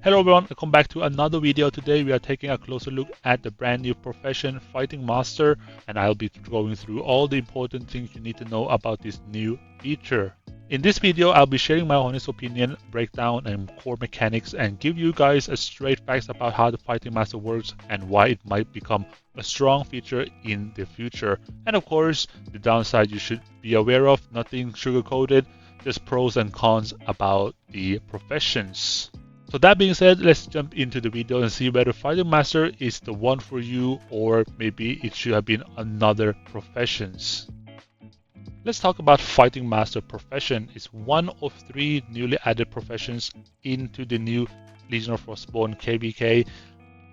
Hello everyone, welcome back to another video. Today we are taking a closer look at the brand new profession, Fighting Master, and I'll be going through all the important things you need to know about this new feature. In this video, I'll be sharing my honest opinion, breakdown, and core mechanics, and give you guys a straight facts about how the Fighting Master works and why it might become a strong feature in the future. And of course, the downside you should be aware of, nothing sugar-coated, just pros and cons about the professions. So that being said, let's jump into the video and see whether Fighting Master is the one for you or maybe it should have been another professions. Let's talk about Fighting Master profession. It's one of 3 newly added professions into the new Legion of Frostborn KVK.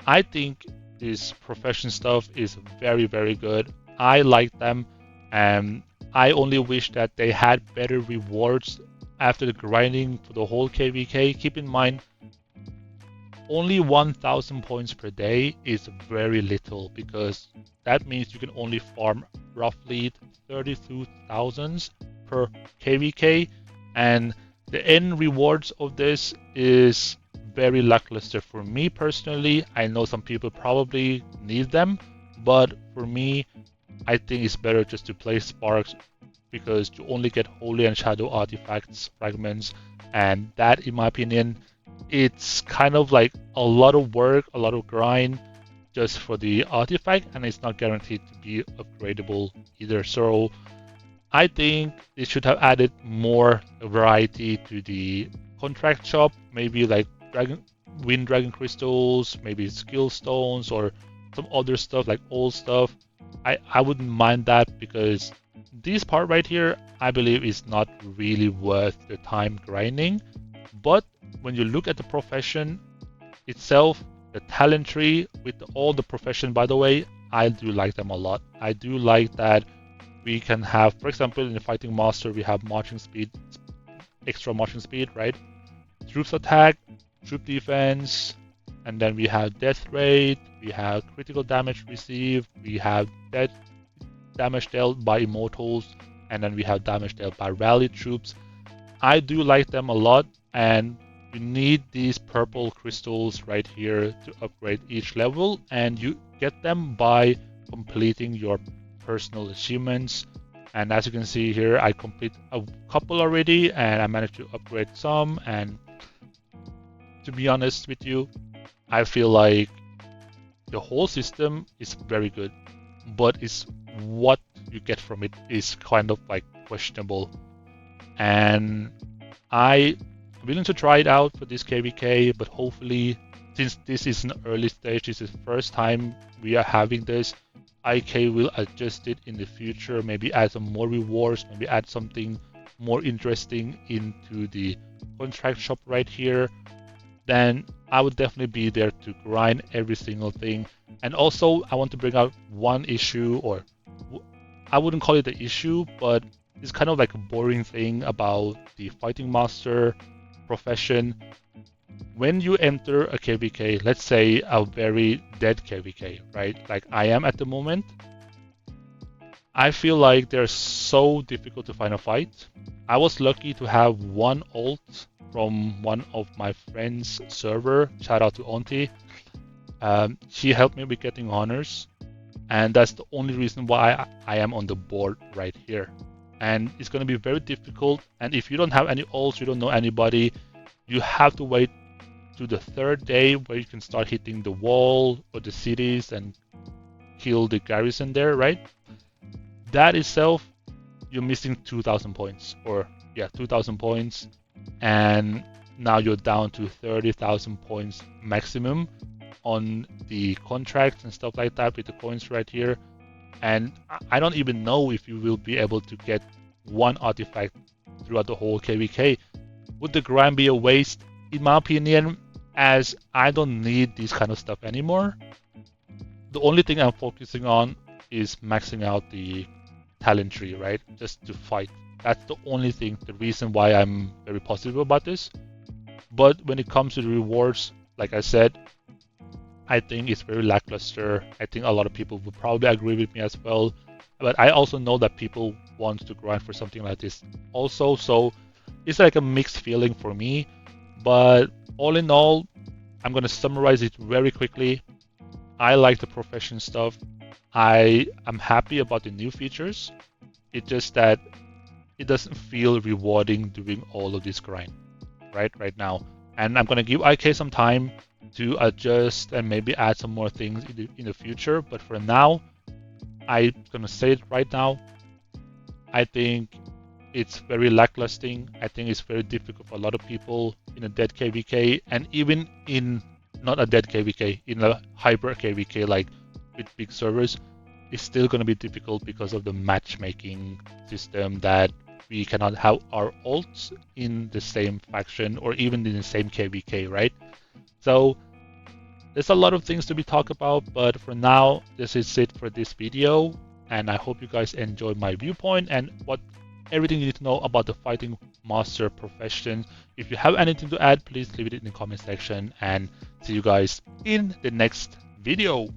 I think this profession stuff is very, very good. I like them, and I only wish that they had better rewards after the grinding for the whole KVK. Keep in mind, only 1,000 points per day is very little, because that means you can only farm roughly 32,000 per KVK, and the end rewards of this is very lackluster for me personally. I know some people probably need them, but for me, I think it's better just to play Sparks, because you only get Holy and Shadow artifacts, fragments, and that, in my opinion, it's kind of like a lot of work, a lot of grind just for the artifact, and it's not guaranteed to be upgradable either. So I think they should have added more variety to the contract shop, maybe like Wind Dragon Crystals, maybe skill stones, or some other stuff like old stuff. I wouldn't mind that, because this part right here, I believe, is not really worth the time grinding. But when you look at the profession itself, the talent tree with all the profession, by the way, I do like them a lot. I do like that we can have, for example, in the Fighting Master, we have marching speed, extra marching speed, right? Troops attack, troop defense, and then we have death rate, we have critical damage received, we have damage dealt by immortals, and then we have damage dealt by rallied troops. I do like them a lot, and you need these purple crystals right here to upgrade each level, and you get them by completing your personal achievements. And as you can see here, I complete a couple already, and I managed to upgrade some. And to be honest with you, I feel like the whole system is very good, but it's what you get from it is kind of like questionable. And I'm willing to try it out for this KVK, but hopefully, since this is an early stage, this is the first time we are having this, IK will adjust it in the future, maybe add some more rewards, maybe add something more interesting into the contract shop right here. Then I would definitely be there to grind every single thing. And also, I want to bring out one issue, or I wouldn't call it the issue, but it's kind of like a boring thing about the Fighting Master profession. When you enter a KVK, let's say a very dead KVK, right? Like I am at the moment, I feel like they're so difficult to find a fight. I was lucky to have one ult from one of my friends' server. Shout out to Auntie. She helped me with getting honors, and that's the only reason why I am on the board right here. And it's going to be very difficult, and if you don't have any ults, you don't know anybody, you have to wait to the 3rd day where you can start hitting the wall or the cities and kill the garrison there, right? That itself, you're missing 2,000 points, or yeah, 2,000 points, and now you're down to 30,000 points maximum on the contracts and stuff like that with the coins right here. And I don't even know if you will be able to get one artifact throughout the whole KVK. Would the grind be a waste? In my opinion, as I don't need this kind of stuff anymore, the only thing I'm focusing on is maxing out the talent tree, right? Just to fight. That's the only thing, the reason why I'm very positive about this. But when it comes to the rewards, like I said, I think it's very lackluster. I think a lot of people would probably agree with me as well. But I also know that people want to grind for something like this also. So it's like a mixed feeling for me. But all in all, I'm going to summarize it very quickly. I like the profession stuff. I am happy about the new features. It's just that it doesn't feel rewarding doing all of this grind right now. And I'm going to give IK some time to adjust and maybe add some more things in the future. But for now, I'm going to say it right now. I think it's very lackluster. I think it's very difficult for a lot of people in a dead KVK, and even in not a dead KVK, in a hybrid KVK like with big servers, it's still going to be difficult because of the matchmaking system that we cannot have our alts in the same faction or even in the same KVK, right? So there's a lot of things to be talked about, but for now, this is it for this video, and I hope you guys enjoyed my viewpoint and what everything you need to know about the fighting master profession. If you have anything to add, please leave it in the comment section, and see you guys in the next video.